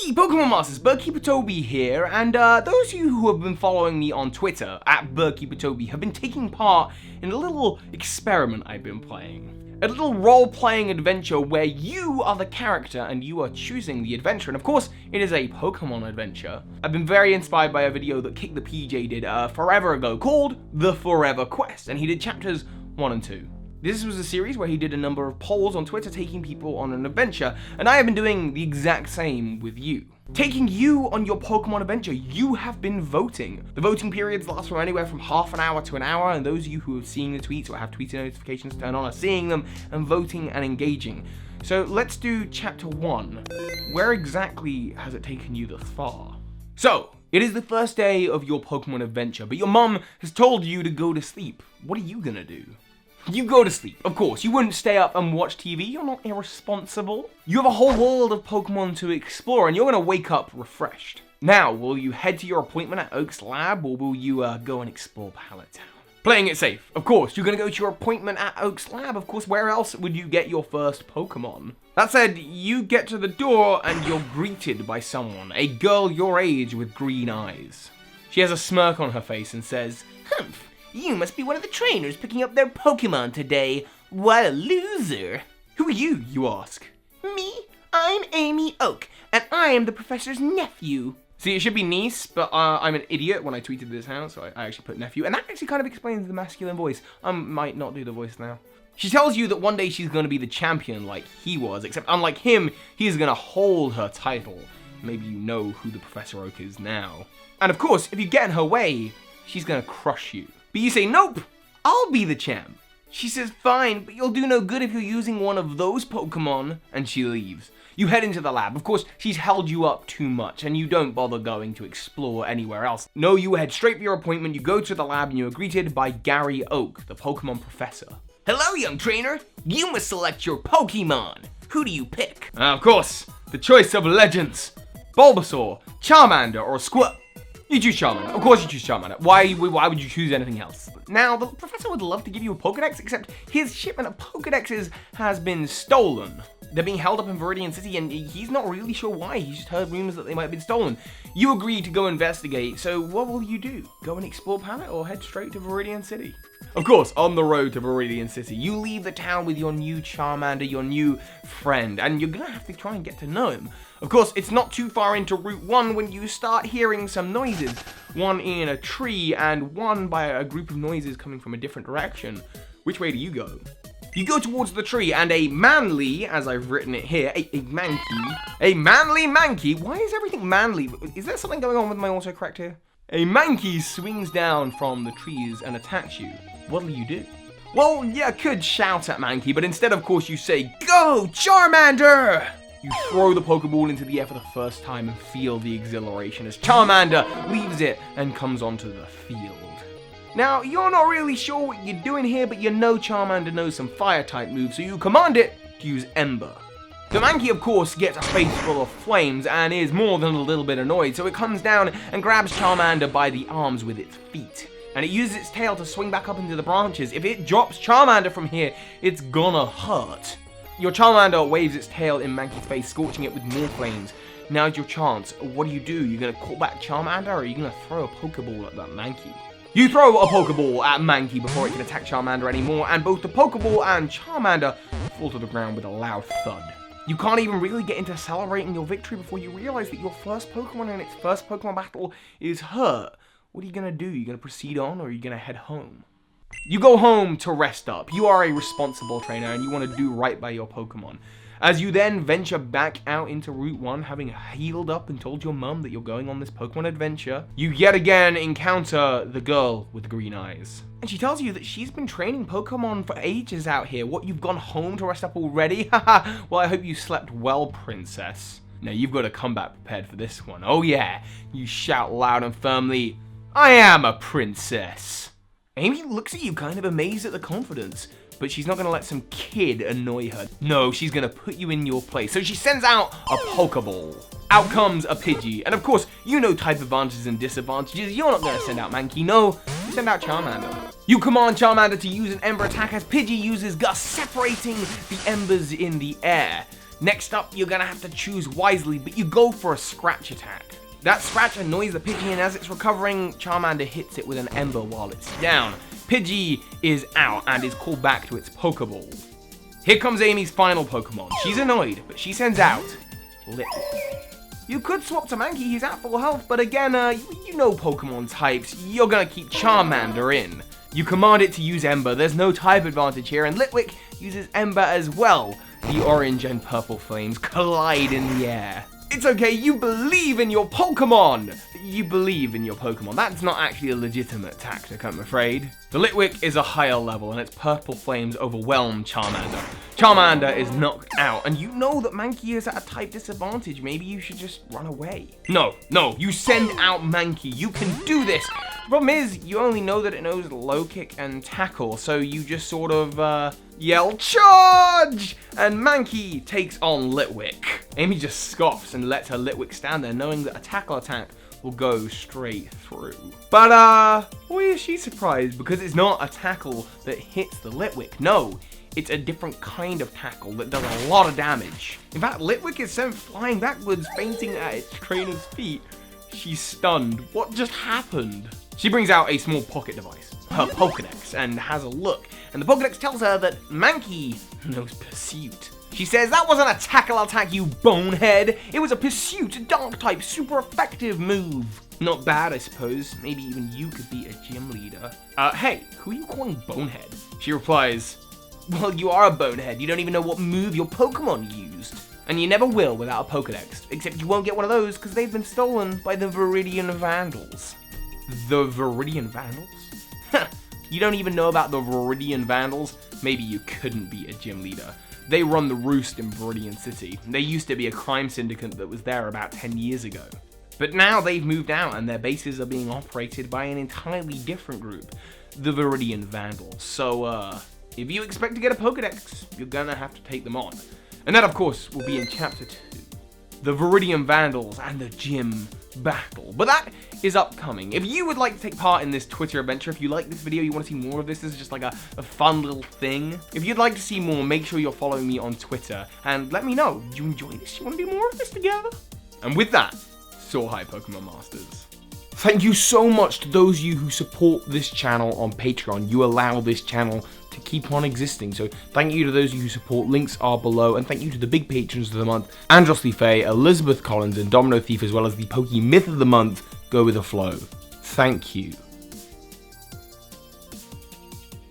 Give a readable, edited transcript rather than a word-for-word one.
Hey Pokemon Masters, BirdKeeper here, and those of you who have been following me on Twitter, at BirdKeeper, have been taking part in a little experiment I've been playing. A little role-playing adventure where you are the character and you are choosing the adventure, and of course, it is a Pokemon adventure. I've been very inspired by a video that Kick the PJ did forever ago called The Forever Quest, and he did chapters 1 and 2. This was a series where he did a number of polls on Twitter taking people on an adventure, and I have been doing the exact same with you. Taking you on your Pokemon adventure, you have been voting. The voting periods last from anywhere from half an hour to an hour, and those of you who are seeing the tweets or have Twitter notifications turned on are seeing them and voting and engaging. So let's do chapter 1. Where exactly has it taken you thus far? So, it is the first day of your Pokemon adventure, but your mum has told you to go to sleep. What are you gonna do? You go to sleep, of course. You wouldn't stay up and watch TV, you're not irresponsible. You have a whole world of Pokemon to explore and you're gonna wake up refreshed. Now, will you head to your appointment at Oak's lab or will you go and explore Pallet Town? Playing it safe, of course. You're gonna go to your appointment at Oak's lab, of course. Where else would you get your first Pokemon? That said, you get to the door and you're greeted by someone, a girl your age with green eyes. She has a smirk on her face and says, "Humph. You must be one of the trainers picking up their Pokemon today. What a loser." "Who are you?" you ask. "Me? I'm Amy Oak, and I am the professor's nephew." See, it should be niece, but I'm an idiot when I tweeted this out, so I actually put nephew, and that actually kind of explains the masculine voice. I might not do the voice now. She tells you that one day she's going to be the champion like he was, except unlike him, he's going to hold her title. Maybe you know who the Professor Oak is now. And of course, if you get in her way, she's going to crush you. But you say, "Nope, I'll be the champ." She says, "Fine, but you'll do no good if you're using one of those Pokemon," and she leaves. You head into the lab. Of course, she's held you up too much, and you don't bother going to explore anywhere else. No, you head straight for your appointment, you go to the lab, and you are greeted by Gary Oak, the Pokemon professor. "Hello, young trainer. You must select your Pokemon. Who do you pick?" Of course, the choice of legends. Bulbasaur, Charmander, or Squirt. You choose Charmander. Of course you choose Charmander. Why would you choose anything else? Now, the professor would love to give you a Pokedex, except his shipment of Pokedexes has been stolen. They're being held up in Viridian City, and he's not really sure why. He's just heard rumors that they might have been stolen. You agree to go investigate, so what will you do? Go and explore Pallet or head straight to Viridian City? Of course, on the road to Viridian City, you leave the town with your new Charmander, your new friend, and you're gonna have to try and get to know him. Of course, it's not too far into Route 1 when you start hearing some noises. One in a tree and one by a group of noises coming from a different direction. Which way do you go? You go towards the tree and a manly, as I've written it here, a manly Mankey. Why is everything manly? Is there something going on with my autocorrect here? A Mankey swings down from the trees and attacks you. What'll you do? Well, you could shout at Mankey, but instead, of course, you say, "Go, Charmander!" You throw the Pokeball into the air for the first time and feel the exhilaration as Charmander leaves it and comes onto the field. Now, you're not really sure what you're doing here, but you know Charmander knows some Fire-type moves, so you command it to use Ember. The Mankey, of course, gets a face full of flames and is more than a little bit annoyed, so it comes down and grabs Charmander by the arms with its feet. And it uses its tail to swing back up into the branches. If it drops Charmander from here, it's gonna hurt. Your Charmander waves its tail in Mankey's face, scorching it with more flames. Now's your chance. What do? You're gonna call back Charmander, or are you gonna throw a Pokeball at that Mankey? You throw a Pokeball at Mankey before it can attack Charmander anymore, and both the Pokeball and Charmander fall to the ground with a loud thud. You can't even really get into celebrating your victory before you realize that your first Pokemon in its first Pokemon battle is hurt. What are you gonna do? You gonna proceed on, or are you gonna head home? You go home to rest up. You are a responsible trainer and you want to do right by your Pokemon. As you then venture back out into Route 1, having healed up and told your mum that you're going on this Pokemon adventure, you yet again encounter the girl with the green eyes. And she tells you that she's been training Pokemon for ages out here. What, you've gone home to rest up already? Haha, well, I hope you slept well, princess. Now you've got a comeback prepared for this one. Oh yeah, you shout loud and firmly, "I am a princess." Amy looks at you kind of amazed at the confidence, but she's not going to let some kid annoy her. No, she's going to put you in your place. So she sends out a Pokeball. Out comes a Pidgey. And of course, you know type advantages and disadvantages. You're not going to send out Mankey, no. You send out Charmander. You command Charmander to use an Ember attack as Pidgey uses Gust, separating the embers in the air. Next up, you're gonna have to choose wisely, but you go for a scratch attack. That scratch annoys the Pidgey, and as it's recovering, Charmander hits it with an Ember while it's down. Pidgey is out and is called back to its Pokeball. Here comes Amy's final Pokemon. She's annoyed, but she sends out Litwick. You could swap to Mankey, he's at full health, but again, you know Pokemon types. You're gonna keep Charmander in. You command it to use Ember, there's no type advantage here, and Litwick uses Ember as well. The orange and purple flames collide in the air. It's okay, you believe in your Pokemon! You believe in your Pokemon. That's not actually a legitimate tactic, I'm afraid. The Litwick is a higher level, and its purple flames overwhelm Charmander. Charmander is knocked out, and you know that Mankey is at a type disadvantage. Maybe you should just run away. No, you send out Mankey. You can do this! The problem is, you only know that it knows low kick and tackle, so you just sort of, yell, charge! And Mankey takes on Litwick. Amy just scoffs and lets her Litwick stand there, knowing that a tackle attack will go straight through. But, why is she surprised? Because it's not a tackle that hits the Litwick. No, it's a different kind of tackle that does a lot of damage. In fact, Litwick is sent flying backwards, fainting at its trainer's feet. She's stunned. What just happened? She brings out a small pocket device, her Pokedex, and has a look. And the Pokedex tells her that Mankey knows Pursuit. She says, that wasn't a tackle attack, you bonehead. It was a Pursuit, dark type, super effective move. Not bad, I suppose. Maybe even you could be a gym leader. Hey, who are you calling bonehead? She replies, well, you are a bonehead. You don't even know what move your Pokemon used. And you never will without a Pokedex. Except you won't get one of those because they've been stolen by the Viridian Vandals. The Viridian Vandals? You don't even know about the Viridian Vandals? Maybe you couldn't be a gym leader. They run the roost in Viridian City. They used to be a crime syndicate that was there about 10 years ago. But now they've moved out and their bases are being operated by an entirely different group, the Viridian Vandals. So, if you expect to get a Pokedex, you're gonna have to take them on. And that, of course, will be in Chapter 2. The Viridian Vandals and the gym battle. But that is upcoming. If you would like to take part in this Twitter adventure, if you like this video, you want to see more of this is just like a fun little thing. If you'd like to see more, make sure you're following me on Twitter and let me know. Do you enjoy this? You want to do more of this together? And with that, soar high, Pokemon Masters. Thank you so much to those of you who support this channel on Patreon. You allow this channel to keep on existing. So thank you to those of you who support. Links are below. And thank you to the big patrons of the month, Andros Le Fay, Elizabeth Collins, and Domino Thief, as well as the Poke Myth of the month, Go With The Flow. Thank you.